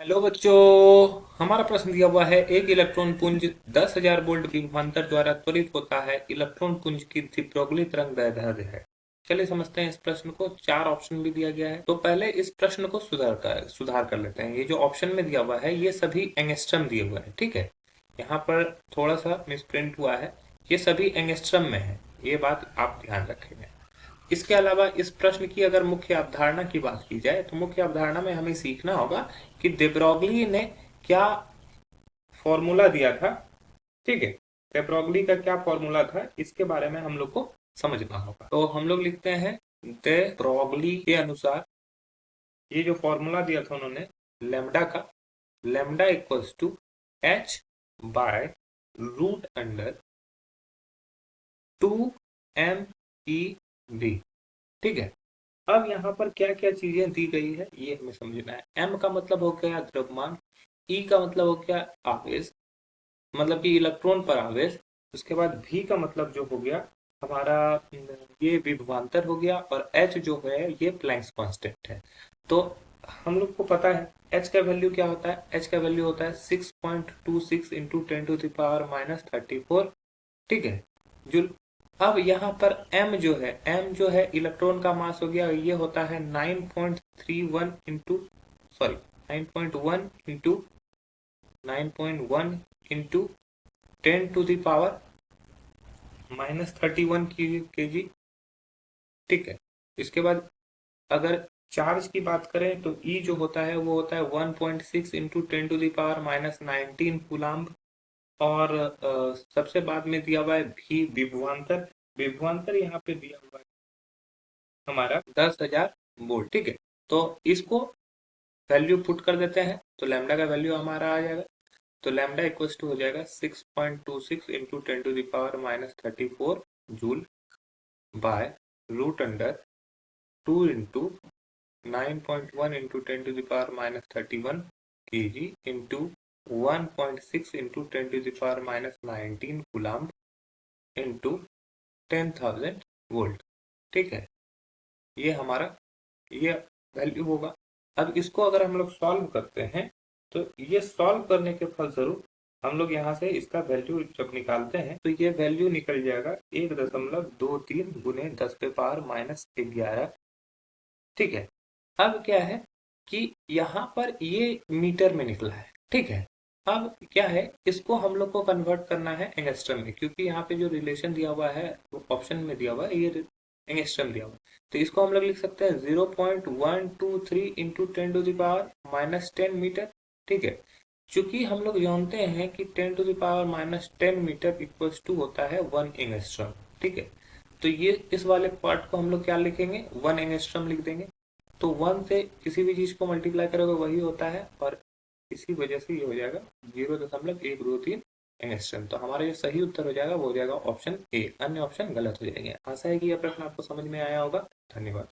Hello बच्चों। हमारा प्रश्न दिया हुआ है, एक इलेक्ट्रॉन पुंज 10,000 वोल्ट विभवांतर द्वारा त्वरित होता है। इलेक्ट्रॉन पुंज की दी ब्रोगली तरंग दैर्ध्य है। चलिए समझते हैं इस प्रश्न को। चार ऑप्शन भी दिया गया है, तो पहले इस प्रश्न को सुधार कर लेते हैं। ये जो ऑप्शन में दिया हुआ है ये सभी एंगस्ट्रम दिए हुए हैं, ठीक है। यहाँ पर थोड़ा सा मिसप्रिंट हुआ है, ये सभी एंगस्ट्रम में है, ये बात आप ध्यान रखेंगे। इसके अलावा इस प्रश्न की अगर मुख्य अवधारणा की बात की जाए तो मुख्य अवधारणा में हमें सीखना होगा कि दे ब्रोगली ने क्या फॉर्मूला दिया था, ठीक है। दे ब्रोगली का क्या फॉर्मूला था, इसके बारे में हम लोग को समझना होगा। तो हम लोग लिखते हैं, दे ब्रोगली के अनुसार ये जो फॉर्मूला दिया था उन्होंने लेमडा का, lambda equals to H by root under 2 MEV, ठीक है। अब यहाँ पर क्या क्या चीजें दी गई है ये हमें समझना है। एम का मतलब हो गया द्रव्यमान, ई का मतलब हो गया आवेश, मतलब कि इलेक्ट्रॉन पर आवेश। उसके बाद भी का मतलब जो हो गया हमारा ये विभवांतर हो गया, और एच जो है ये प्लैंक्स कांस्टेंट है। तो हम लोग को पता है एच का वैल्यू क्या होता है। एच का वैल्यू होता है 6.26 इंटू 10⁻34, ठीक है, जूल। अब यहाँ पर m जो है इलेक्ट्रॉन का मास हो गया, ये होता है 9.31 इंटू, सॉरी 9.1 इंटू 10⁻31 kg, ठीक है। इसके बाद अगर चार्ज की बात करें तो E जो होता है वो होता है 1.6 इंटू 10⁻19 कूलाम्ब। और सबसे बाद में दिया हुआ है भी विभवांतर। विभवांतर यहाँ पे दिया हुआ है हमारा 10,000 वोल्ट, ठीक है। तो इसको वैल्यू पुट कर देते हैं तो लैम्डा का वैल्यू हमारा आ जाएगा। तो लैम्डा इक्वल्स टू हो जाएगा 6.26 into 10⁻34 joule by root under 2 into 9.1 into 10⁻31 kg into 1.6 into 10⁻19 coulomb into 10,000 volt, ठीक है। ये हमारा ये वैल्यू होगा। अब इसको अगर हम लोग सॉल्व करते हैं तो ये सॉल्व करने के फलस्वरूप हम लोग यहाँ से इसका वैल्यू जब निकालते हैं तो ये वैल्यू निकल जाएगा 1.23 गुने 10⁻−11, ठीक है। अब क्या है कि यहाँ पर ये मीटर में निकला है, ठीक है। अब क्या है, इसको हम लोग को कन्वर्ट करना है एंगस्ट्रम में, क्योंकि यहाँ पे जो रिलेशन दिया हुआ है ऑप्शन में दिया हुआ है ये एंगस्ट्रम दिया हुआ है। तो इसको हम लोग लिख सकते हैं 0.123 इंटू 10⁻−10 मीटर, ठीक है। चूंकि हम लोग जानते हैं कि 10⁻−10 मीटर इक्वल्स टू होता है 1 एंगस्ट्रम, ठीक है। तो ये इस वाले पार्ट को हम लोग क्या लिखेंगे, 1 एंगस्ट्रम लिख देंगे। तो 1 से किसी भी चीज को मल्टीप्लाई करोगे वही होता है, और इसी वजह से ये हो जाएगा 0.123 एंगस्ट्रम। तो हमारा जो सही उत्तर हो जाएगा वो हो जाएगा ऑप्शन ए, अन्य ऑप्शन गलत हो जाएंगे। आशा है कि यह प्रश्न आपको समझ में आया होगा। धन्यवाद।